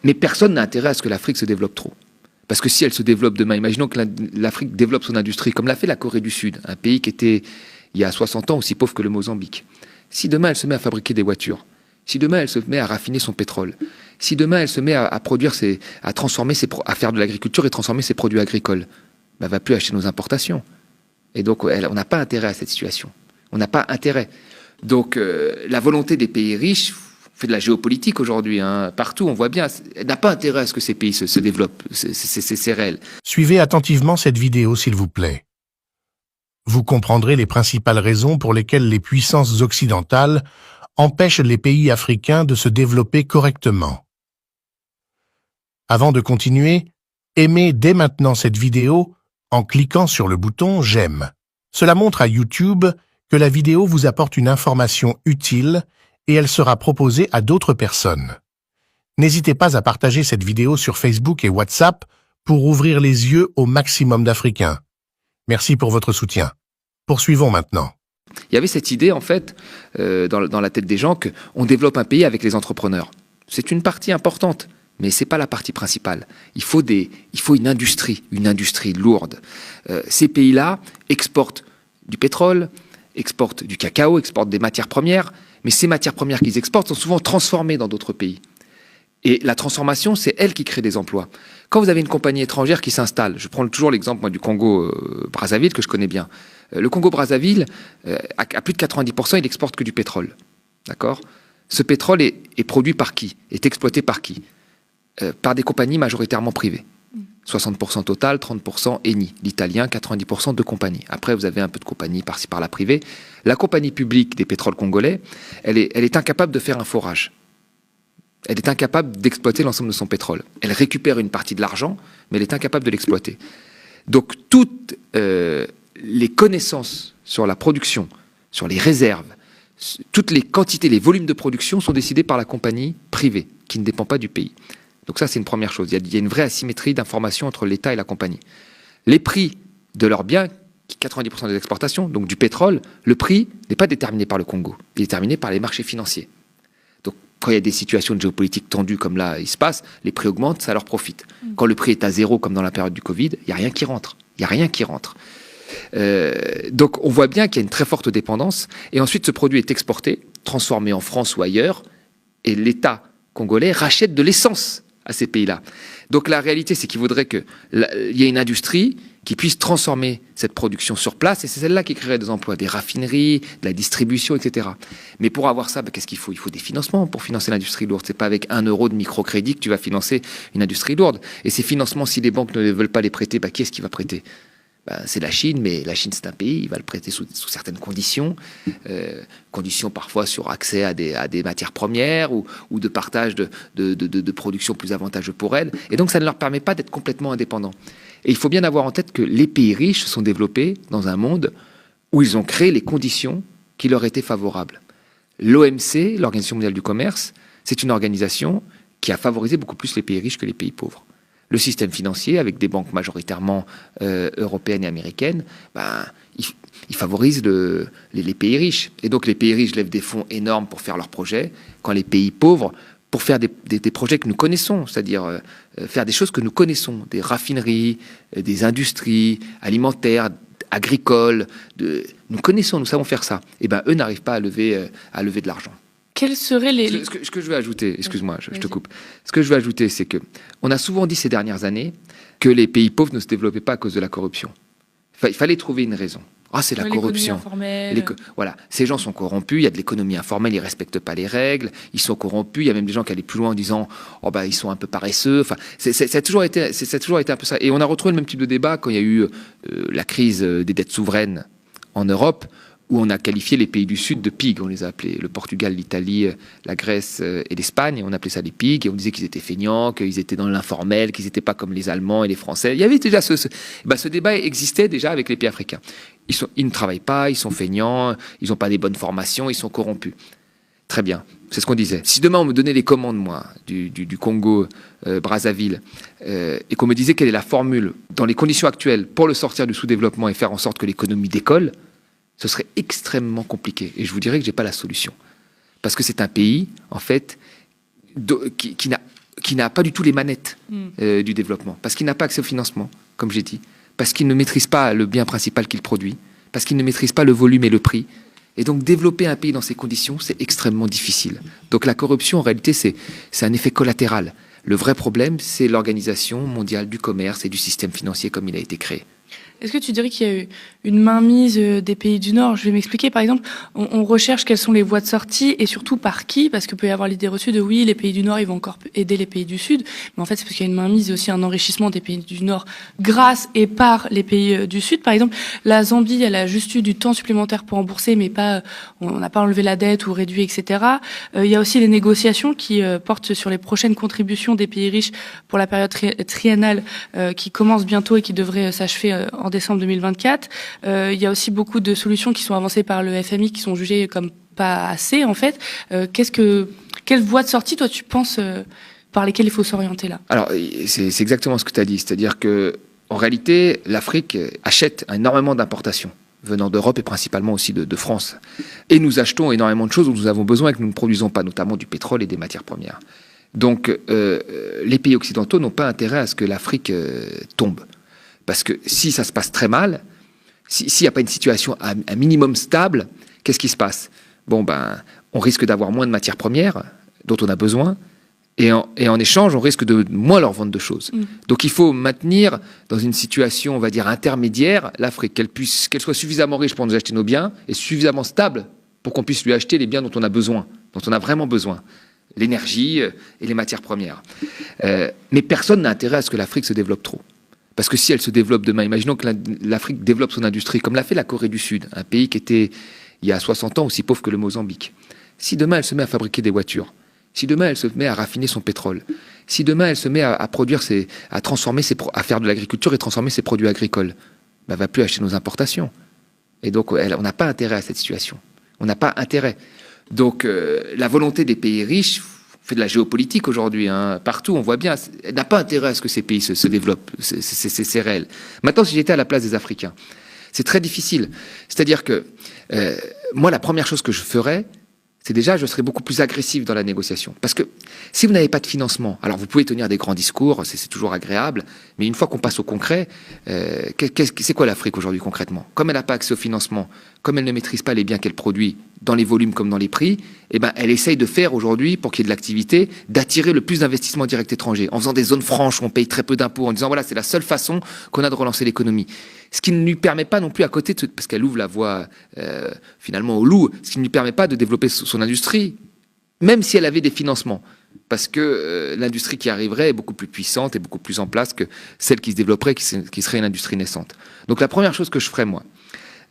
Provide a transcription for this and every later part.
Mais personne n'a intérêt à ce que l'Afrique se développe trop. Parce que si elle se développe demain, imaginons que l'Afrique développe son industrie, comme l'a fait la Corée du Sud, un pays qui était, il y a 60 ans, aussi pauvre que le Mozambique. Si demain elle se met à fabriquer des voitures, si demain elle se met à raffiner son pétrole, si demain elle se met à produire, à transformer à faire de l'agriculture et transformer ses produits agricoles, elle va plus acheter nos importations. Et donc on n'a pas intérêt à cette situation. On n'a pas intérêt. Donc la volonté des pays riches, on fait de la géopolitique aujourd'hui, hein, partout, on voit bien, elle n'a pas intérêt à ce que ces pays se développent, c'est réel. Suivez attentivement cette vidéo, s'il vous plaît. Vous comprendrez les principales raisons pour lesquelles les puissances occidentales empêchent les pays africains de se développer correctement. Avant de continuer, aimez dès maintenant cette vidéo en cliquant sur le bouton « J'aime ». Cela montre à YouTube que la vidéo vous apporte une information utile et elle sera proposée à d'autres personnes. N'hésitez pas à partager cette vidéo sur Facebook et WhatsApp pour ouvrir les yeux au maximum d'Africains. Merci pour votre soutien. Poursuivons maintenant. Il y avait cette idée, en fait, dans la tête des gens, qu'on développe un pays avec les entrepreneurs. C'est une partie importante, mais ce n'est pas la partie principale. Il faut une industrie lourde. Ces pays-là exportent du pétrole, exportent du cacao, exportent des matières premières, mais ces matières premières qu'ils exportent sont souvent transformées dans d'autres pays. Et la transformation, c'est elle qui crée des emplois. Quand vous avez une compagnie étrangère qui s'installe, je prends toujours l'exemple moi, du Congo-Brazzaville, que je connais bien. Le Congo-Brazzaville, à plus de 90%, il exporte que du pétrole. D'accord ? Ce pétrole est produit par qui ? Est exploité par qui ? Par des compagnies majoritairement privées. 60% Total, 30% Eni. L'italien, 90% de compagnies. Après, vous avez un peu de compagnies par-ci par-là privées. La compagnie publique des pétroles congolais, elle est incapable de faire un forage. Elle est incapable d'exploiter l'ensemble de son pétrole. Elle récupère une partie de l'argent, mais elle est incapable de l'exploiter. Donc, toutes les connaissances sur la production, sur les réserves, toutes les quantités, les volumes de production sont décidés par la compagnie privée, qui ne dépend pas du pays. Donc ça, c'est une première chose. Il y a une vraie asymétrie d'information entre l'État et la compagnie. Les prix de leurs biens, 90% des exportations, donc du pétrole, le prix n'est pas déterminé par le Congo. Il est déterminé par les marchés financiers. Donc quand il y a des situations de géopolitique tendues comme là, il se passe, les prix augmentent, ça leur profite. Quand le prix est à zéro, comme dans la période du Covid, il n'y a rien qui rentre. Il n'y a rien qui rentre. Donc on voit bien qu'il y a une très forte dépendance. Et ensuite, ce produit est exporté, transformé en France ou ailleurs, et l'État congolais rachète de l'essence à ces pays-là. Donc la réalité, c'est qu'il faudrait qu'il y ait une industrie qui puisse transformer cette production sur place, et c'est celle-là qui créerait des emplois, des raffineries, de la distribution, etc. Mais pour avoir ça, qu'est-ce qu'il faut ? Il faut des financements pour financer l'industrie lourde. C'est pas avec 1 euro de microcrédit que tu vas financer une industrie lourde. Et ces financements, si les banques ne veulent pas les prêter, qui est-ce qui va prêter ? C'est la Chine, mais la Chine, c'est un pays, il va le prêter sous certaines conditions, conditions parfois sur accès à des matières premières ou de partage de production plus avantageux pour elles. Et donc, ça ne leur permet pas d'être complètement indépendants. Et il faut bien avoir en tête que les pays riches se sont développés dans un monde où ils ont créé les conditions qui leur étaient favorables. L'OMC, l'Organisation mondiale du commerce, c'est une organisation qui a favorisé beaucoup plus les pays riches que les pays pauvres. Le système financier, avec des banques majoritairement européennes et américaines, il favorise les pays riches. Et donc les pays riches lèvent des fonds énormes pour faire leurs projets, quand les pays pauvres, pour faire des projets que nous connaissons, c'est-à-dire faire des choses que nous connaissons, des raffineries, des industries alimentaires, agricoles, nous connaissons, nous savons faire ça. Et eux n'arrivent pas à lever de l'argent. Quels seraient les... Ce que je veux ajouter, excuse-moi, je te coupe. Ce que je veux ajouter, c'est que on a souvent dit ces dernières années que les pays pauvres ne se développaient pas à cause de la corruption. Il fallait trouver une raison. C'est la corruption. Voilà, ces gens sont corrompus, il y a de l'économie informelle, ils ne respectent pas les règles, ils sont corrompus, il y a même des gens qui allaient plus loin en disant ils sont un peu paresseux. Ça a toujours été un peu ça. Et on a retrouvé le même type de débat quand il y a eu la crise des dettes souveraines en Europe, où on a qualifié les pays du Sud de pigs, on les a appelés le Portugal, l'Italie, la Grèce et l'Espagne, on appelait ça des pigs, et on disait qu'ils étaient feignants, qu'ils étaient dans l'informel, qu'ils n'étaient pas comme les Allemands et les Français. Il y avait déjà ce débat existait déjà avec les pays africains. Ils ne travaillent pas, ils sont feignants, ils n'ont pas des bonnes formations, ils sont corrompus. Très bien, c'est ce qu'on disait. Si demain on me donnait les commandes, moi, du Congo, Brazzaville, et qu'on me disait quelle est la formule, dans les conditions actuelles, pour le sortir du sous-développement et faire en sorte que l'économie décolle, ce serait extrêmement compliqué. Et je vous dirais que je n'ai pas la solution. Parce que c'est un pays, en fait, qui n'a qui n'a pas du tout les manettes du développement, parce qu'il n'a pas accès au financement, comme j'ai dit, parce qu'il ne maîtrise pas le bien principal qu'il produit, parce qu'il ne maîtrise pas le volume et le prix. Et donc, développer un pays dans ces conditions, c'est extrêmement difficile. Donc, la corruption, en réalité, c'est un effet collatéral. Le vrai problème, c'est l'Organisation mondiale du commerce et du système financier comme il a été créé. Est-ce que tu dirais qu'il y a eu une mainmise des pays du Nord? Je vais m'expliquer. Par exemple, on recherche quelles sont les voies de sortie et surtout par qui, parce qu'il peut y avoir l'idée reçue de oui, les pays du Nord, ils vont encore aider les pays du Sud. Mais en fait, c'est parce qu'il y a une mainmise et aussi un enrichissement des pays du Nord grâce et par les pays du Sud. Par exemple, la Zambie, elle a juste eu du temps supplémentaire pour rembourser, mais pas, on n'a pas enlevé la dette ou réduit, etc. Il y a aussi les négociations qui portent sur les prochaines contributions des pays riches pour la période triennale qui commence bientôt et qui devrait s'achever en décembre 2024. Il y a aussi beaucoup de solutions qui sont avancées par le FMI qui sont jugées comme pas assez, en fait. Quelle voie de sortie, toi, tu penses, par lesquelles il faut s'orienter là? Alors, c'est exactement ce que tu as dit. C'est-à-dire que, en réalité, l'Afrique achète énormément d'importations venant d'Europe et principalement aussi de France. Et nous achetons énormément de choses dont nous avons besoin et que nous ne produisons pas, notamment du pétrole et des matières premières. Donc, les pays occidentaux n'ont pas intérêt à ce que l'Afrique tombe. Parce que si ça se passe très mal, s'il n'y a pas une situation un minimum stable, qu'est-ce qui se passe? Bon, on risque d'avoir moins de matières premières dont on a besoin, et en échange, on risque de moins leur vendre de choses. Donc il faut maintenir dans une situation, on va dire, intermédiaire, l'Afrique, qu'elle soit suffisamment riche pour nous acheter nos biens, et suffisamment stable pour qu'on puisse lui acheter les biens dont on a besoin, dont on a vraiment besoin. L'énergie et les matières premières. Mais personne n'a intérêt à ce que l'Afrique se développe trop. Parce que si elle se développe demain, imaginons que l'Afrique développe son industrie, comme l'a fait la Corée du Sud, un pays qui était, il y a 60 ans, aussi pauvre que le Mozambique. Si demain elle se met à fabriquer des voitures, si demain elle se met à raffiner son pétrole, si demain elle se met à produire, à faire de l'agriculture et transformer ses produits agricoles, elle va plus acheter nos importations. Et donc on n'a pas intérêt à cette situation. On n'a pas intérêt. Donc la volonté des pays riches, fait de la géopolitique aujourd'hui, partout, on voit bien, elle n'a pas intérêt à ce que ces pays se développent, c'est réel. Maintenant, si j'étais à la place des Africains, c'est très difficile. C'est-à-dire que moi, la première chose que je ferais, c'est déjà, je serais beaucoup plus agressif dans la négociation. Parce que si vous n'avez pas de financement, alors vous pouvez tenir des grands discours, c'est toujours agréable, mais une fois qu'on passe au concret, c'est quoi l'Afrique aujourd'hui concrètement? Comme elle n'a pas accès au financement, comme elle ne maîtrise pas les biens qu'elle produit, dans les volumes comme dans les prix, elle essaye de faire aujourd'hui, pour qu'il y ait de l'activité, d'attirer le plus d'investissements directs étrangers, en faisant des zones franches où on paye très peu d'impôts, en disant voilà, c'est la seule façon qu'on a de relancer l'économie. Ce qui ne lui permet pas non plus à côté, parce qu'elle ouvre la voie finalement au loup, ce qui ne lui permet pas de développer son industrie, même si elle avait des financements. Parce que l'industrie qui arriverait est beaucoup plus puissante et beaucoup plus en place que celle qui se développerait, qui serait une industrie naissante. Donc la première chose que je ferais, moi,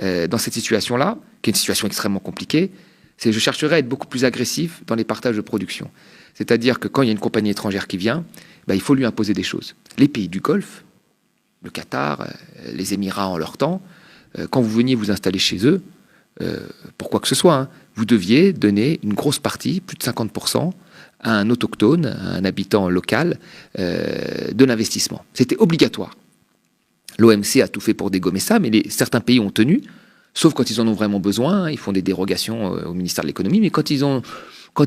dans cette situation-là, qui est une situation extrêmement compliquée, c'est que je chercherais à être beaucoup plus agressif dans les partages de production. C'est-à-dire que quand il y a une compagnie étrangère qui vient, il faut lui imposer des choses. Les pays du Golfe, le Qatar, les Émirats en leur temps, quand vous veniez vous installer chez eux, pour quoi que ce soit, vous deviez donner une grosse partie, plus de 50%, à un autochtone, à un habitant local, de l'investissement. C'était obligatoire. L'OMC a tout fait pour dégommer ça, mais certains pays ont tenu, sauf quand ils en ont vraiment besoin, ils font des dérogations au ministère de l'économie, mais quand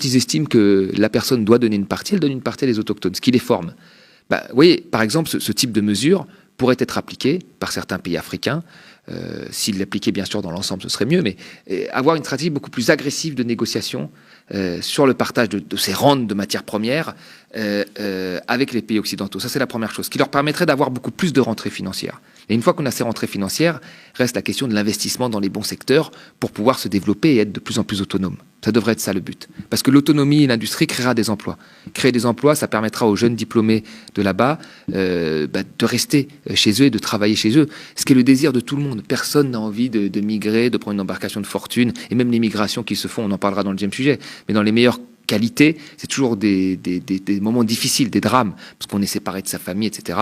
ils estiment que la personne doit donner une partie, elle donne une partie à les autochtones, ce qui les forme. Vous voyez, par exemple, ce type de mesure pourrait être appliqué par certains pays africains. S'ils l'appliquaient bien sûr dans l'ensemble, ce serait mieux, mais avoir une stratégie beaucoup plus agressive de négociation sur le partage de ces rentes de matières premières avec les pays occidentaux. Ça, c'est la première chose, qui leur permettrait d'avoir beaucoup plus de rentrées financières. Et une fois qu'on a ces rentrées financières, reste la question de l'investissement dans les bons secteurs pour pouvoir se développer et être de plus en plus autonome. Ça devrait être ça le but. Parce que l'autonomie et l'industrie créera des emplois. Créer des emplois, ça permettra aux jeunes diplômés de là-bas de rester chez eux et de travailler chez eux. Ce qui est le désir de tout le monde. Personne n'a envie de migrer, de prendre une embarcation de fortune. Et même les migrations qui se font, on en parlera dans le deuxième sujet. Mais dans les meilleures qualités, c'est toujours des moments difficiles, des drames, parce qu'on est séparé de sa famille, etc.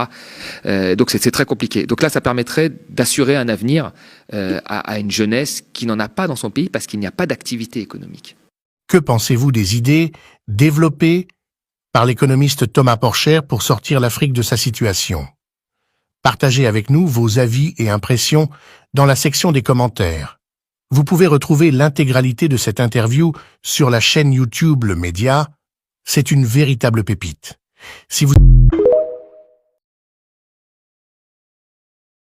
Donc c'est très compliqué. Donc là, ça permettrait d'assurer un avenir à une jeunesse qui n'en a pas dans son pays parce qu'il n'y a pas d'activité économique. Que pensez-vous des idées développées par l'économiste Thomas Porcher pour sortir l'Afrique de sa situation? Partagez avec nous vos avis et impressions dans la section des commentaires. Vous pouvez retrouver l'intégralité de cette interview sur la chaîne YouTube Le Média. C'est une véritable pépite. Si vous